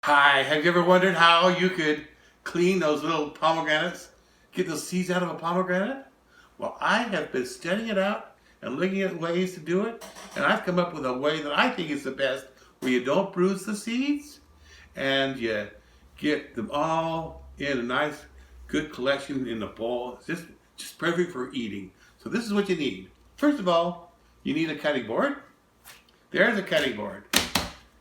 Hi, have you ever wondered how you could clean those little pomegranates, get those seeds out of a pomegranate? Well, I have been studying it out and looking at ways to do it, and I've come up with a way that I think is the best, where you don't bruise the seeds, and you get them all in a nice, good collection in a bowl. It's just perfect for eating. So this is what you need. First of all, you need a cutting board. There's a cutting board.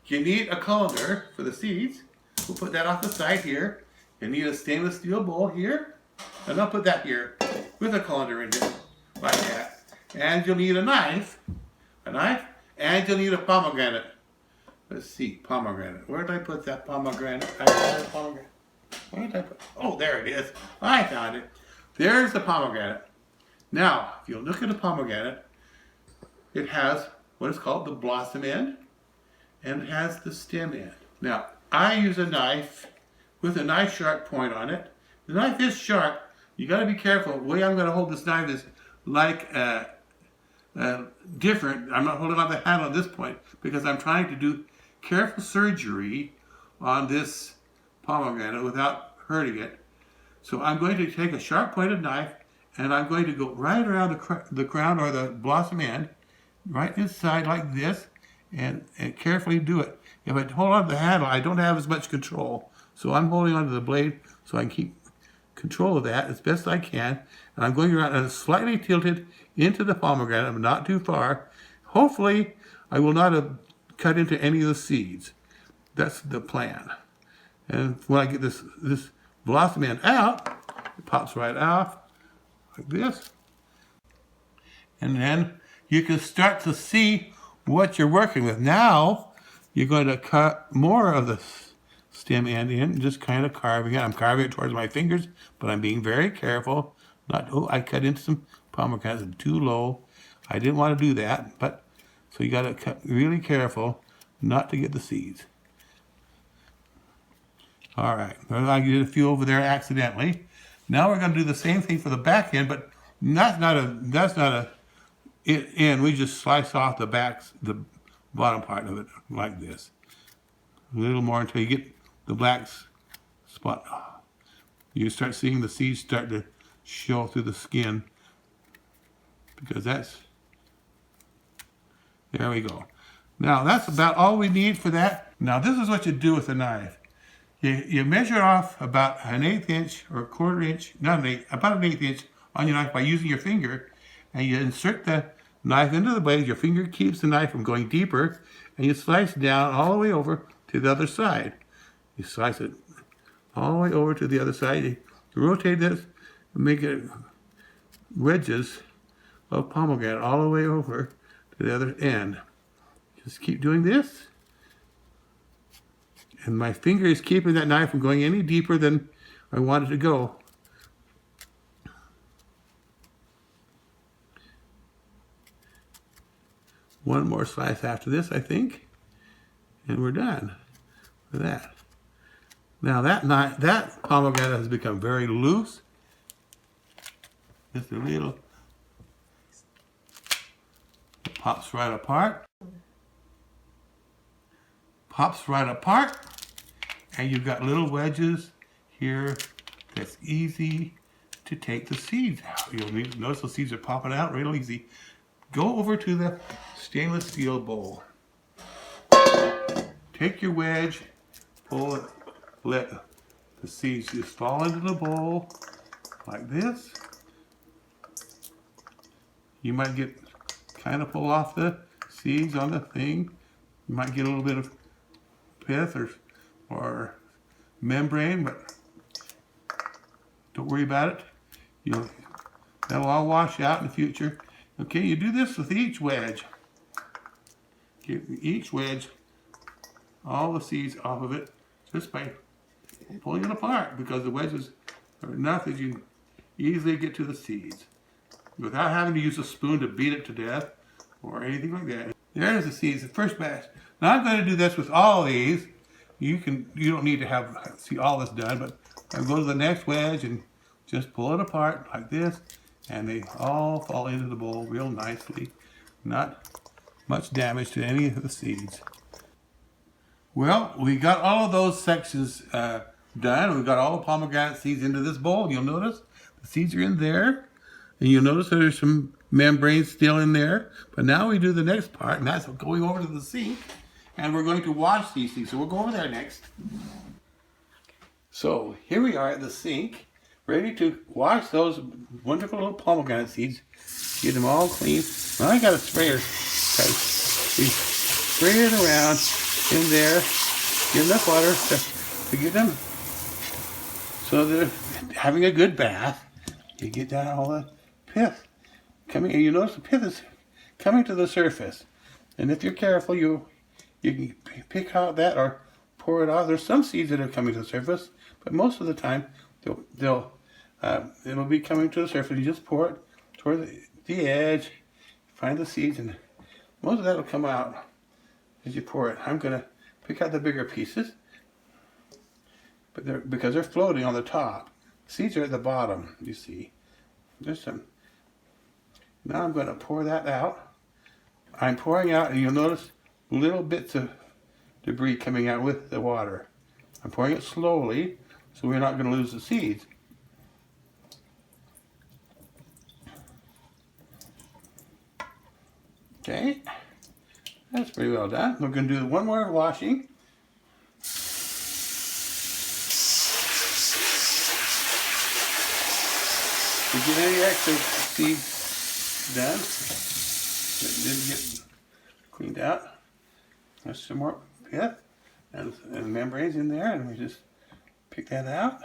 You need a colander for the seeds. We'll put that off the side here. You need a stainless steel bowl here. And I'll put that here with a colander in it, like that. And you'll need a knife, and you'll need a pomegranate. Let's see, pomegranate. Where did I put that pomegranate? I had a pomegranate. Where did I put? Oh, there it is. I found it. There's the pomegranate. Now, if you look at the pomegranate, it has what is called the blossom end, and it has the stem end. Now, I use a knife with a nice sharp point on it. The knife is sharp. You got to be careful. The way I'm going to hold this knife is like different. I'm not holding on the handle at this point because I'm trying to do careful surgery on this pomegranate without hurting it. So I'm going to take a sharp pointed knife and I'm going to go right around the crown or the blossom end, right inside like this, and carefully do it. If I hold on to the handle, I don't have as much control. So I'm holding onto the blade so I can keep control of that as best I can. And I'm going around and slightly tilted into the pomegranate, but not too far. Hopefully, I will not have cut into any of the seeds. That's the plan. And when I get this blossom end out, it pops right off like this. And then you can start to see what you're working with. Now, you're going to cut more of the stem end in, just kind of carving it. I'm carving it towards my fingers, but I'm being very careful. I cut into some pomegranates too low. I didn't want to do that, but so you got to cut really careful not to get the seeds. All right, I did a few over there accidentally. Now we're going to do the same thing for the back end, but that's not a end. We just slice off the bottom part of it like this. A little more until you get the black spot. You start seeing the seeds start to show through the skin, because there we go. Now that's about all we need for that. Now this is what you do with a knife. You measure off about an 1/8 inch or a 1/4 inch, about an 1/8 inch on your knife by using your finger, and you insert the knife into the blade. Your finger keeps the knife from going deeper, and you slice down all the way over to the other side. You slice it all the way over to the other side. You rotate this and make it wedges of pomegranate all the way over to the other end. Just keep doing this. And my finger is keeping that knife from going any deeper than I want it to go. One more slice after this, I think, and we're done with that. Now that pomegranate has become very loose. Just a little, it pops right apart. Pops right apart, and you've got little wedges here that's easy to take the seeds out. You'll notice the seeds are popping out real easy. Go over to the stainless steel bowl. Take your wedge, pull it, let the seeds just fall into the bowl like this. You might get kind of pull off the seeds on the thing. You might get a little bit of pith or membrane, but don't worry about it. That'll all wash out in the future. Okay, you do this with each wedge. Give each wedge all the seeds off of it just by pulling it apart, because the wedges are enough that you easily get to the seeds without having to use a spoon to beat it to death or anything like that. There's the seeds, the first batch. Now I'm going to do this with all these. You don't need to see all this done, but I'll go to the next wedge and just pull it apart like this, and they all fall into the bowl real nicely. Not much damage to any of the seeds. Well, we got all of those sections done. We got all the pomegranate seeds into this bowl. You'll notice the seeds are in there. And you'll notice that there's some membrane still in there. But now we do the next part, and that's going over to the sink. And we're going to wash these things. So we'll go over there next. So here we are at the sink, ready to wash those wonderful little pomegranate seeds. Get them all clean. Now I got a sprayer. We spray it around in there. Get enough water to get them so they're having a good bath. You get down all the pith coming, and you notice the pith is coming to the surface. And if you're careful, you can pick out that or pour it off. There's some seeds that are coming to the surface, but most of the time it'll be coming to the surface. You just pour it toward the edge, find the seeds, and most of that will come out as you pour it. I'm gonna pick out the bigger pieces, but because they're floating on the top. Seeds are at the bottom. You see, there's some. Now I'm going to pour that out. I'm pouring out, and you'll notice little bits of debris coming out with the water. I'm pouring it slowly, so we're not going to lose the seeds. Okay, that's pretty well done. We're going to do one more washing. To get any extra seeds done that didn't get cleaned out, there's some more pith and membranes in there, and we just pick that out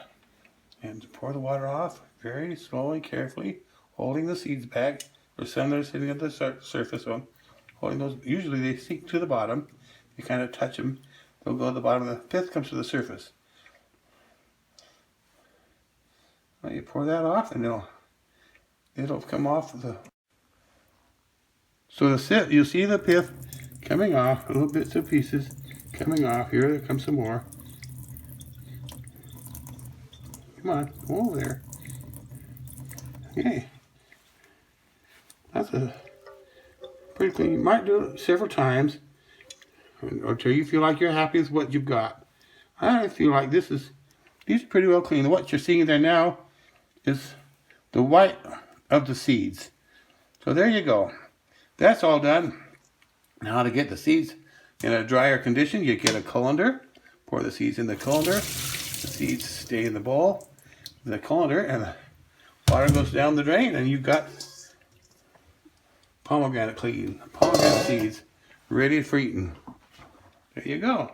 and pour the water off very slowly, carefully, holding the seeds back. There's some that are sitting at the surface, so I'm holding those. Usually they sink to the bottom. You kind of touch them, they'll go to the bottom. The pith comes to the surface. Well, you pour that off, and it'll come off the. So you'll see the pith coming off, little bits and pieces coming off. Here, there comes some more. Come on, go over there. Okay. That's a pretty clean. You might do it several times until you feel like you're happy with what you've got. I feel like these are pretty well clean. What you're seeing there now is the white of the seeds. So there you go. That's all done. Now to get the seeds in a drier condition, you get a colander. Pour the seeds in the colander. The seeds stay in the bowl, the colander, and the water goes down the drain, and you've got pomegranate seeds ready for eating. There you go.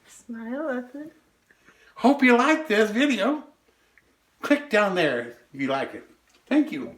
Smile at it. Hope you like this video. Click down there if you like it. Thank you.